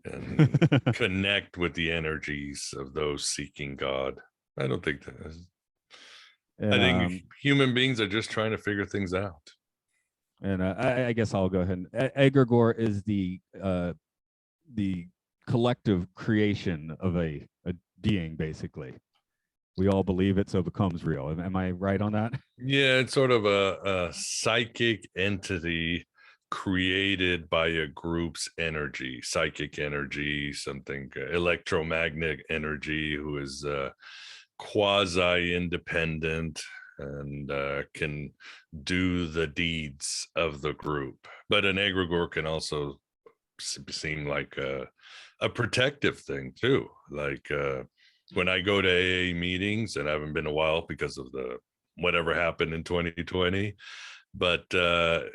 and connect with the energies of those seeking God. I don't think that is, I think human beings are just trying to figure things out. And I guess I'll go ahead. Egregore is the collective creation of a being, basically. We all believe it, so it becomes real. Am I right on that? Yeah, it's sort of a psychic entity created by a group's energy, psychic energy, something electromagnetic energy, who is quasi-independent and can do the deeds of the group. But an egregore can also seem like a protective thing too. Like when I go to AA meetings, and I haven't been a while because of the whatever happened in 2020, but I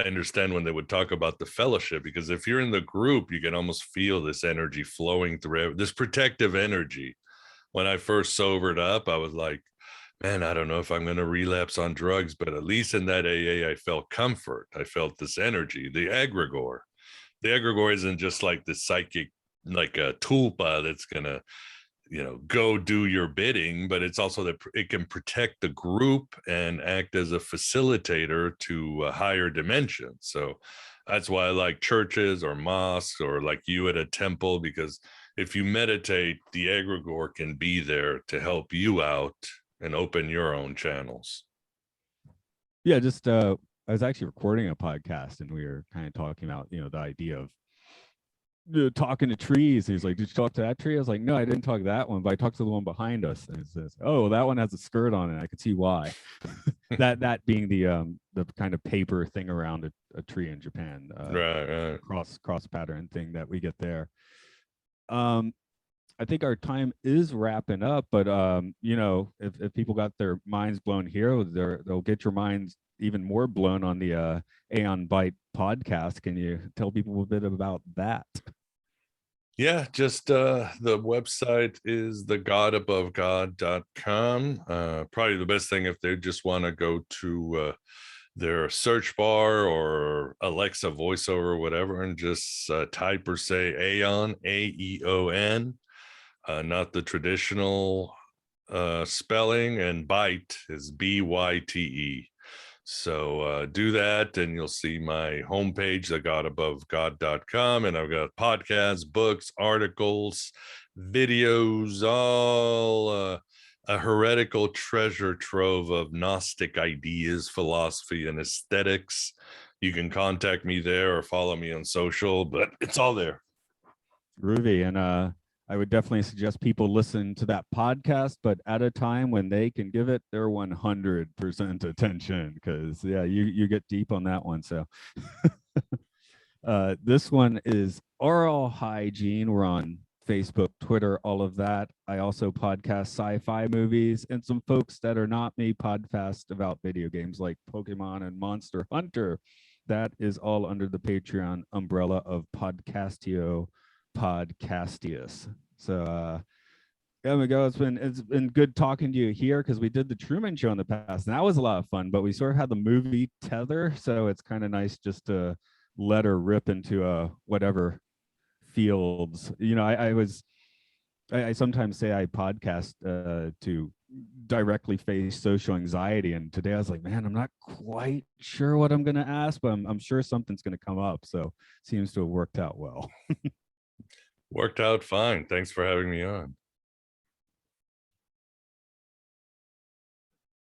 understand when they would talk about the fellowship, because if you're in the group, you can almost feel this energy flowing through, this protective energy. When I first sobered up, I was like, man, I don't know if I'm going to relapse on drugs, but at least in that AA, I felt comfort. I felt this energy, the egregore. The egregore isn't just like the psychic, like a tulpa that's going to, go do your bidding, but it's also that it can protect the group and act as a facilitator to a higher dimension. So that's why I like churches or mosques, or like you at a temple, because if you meditate, the egregore can be there to help you out and open your own channels. Yeah, just I was actually recording a podcast, and we were kind of talking about, the idea of talking to trees. He's like, did you talk to that tree? I was like, no, I didn't talk to that one, but I talked to the one behind us. And it says, oh, that one has a skirt on it. I could see why. that being the kind of paper thing around a tree in Japan, right. cross pattern thing that we get there. I think our time is wrapping up, but if people got their minds blown here, they'll get your minds even more blown on the Aeon Byte podcast. Can you tell people a bit about that? Yeah, just the website is thegodabovegod.com. Probably the best thing if they just want to go to their search bar or Alexa voiceover or whatever, and just type or say Aeon, AEON, not the traditional spelling, and Byte is BYTE. So do that, and you'll see my homepage, thegodabovegod.com, and I've got podcasts, books, articles, videos, all a heretical treasure trove of Gnostic ideas, philosophy, and aesthetics. You can contact me there or follow me on social, but it's all there. Groovy. And I would definitely suggest people listen to that podcast, but at a time when they can give it their 100% attention, because you get deep on that one. So this one is Aural Hygiene. We're on Facebook, Twitter, all of that. I also podcast sci-fi movies, and some folks that are not me podcast about video games like Pokemon and Monster Hunter. That is all under the Patreon umbrella of Podcastio Podcastius. So Miguel, it's been good talking to you here, because we did the Truman Show in the past, and that was a lot of fun, but we sort of had the movie tether, so it's kind of nice just to let her rip into whatever fields. I sometimes say I podcast to directly face social anxiety, and today I was like, man, I'm not quite sure what I'm going to ask, but I'm sure something's going to come up, so seems to have worked out well. Worked out fine. Thanks for having me on.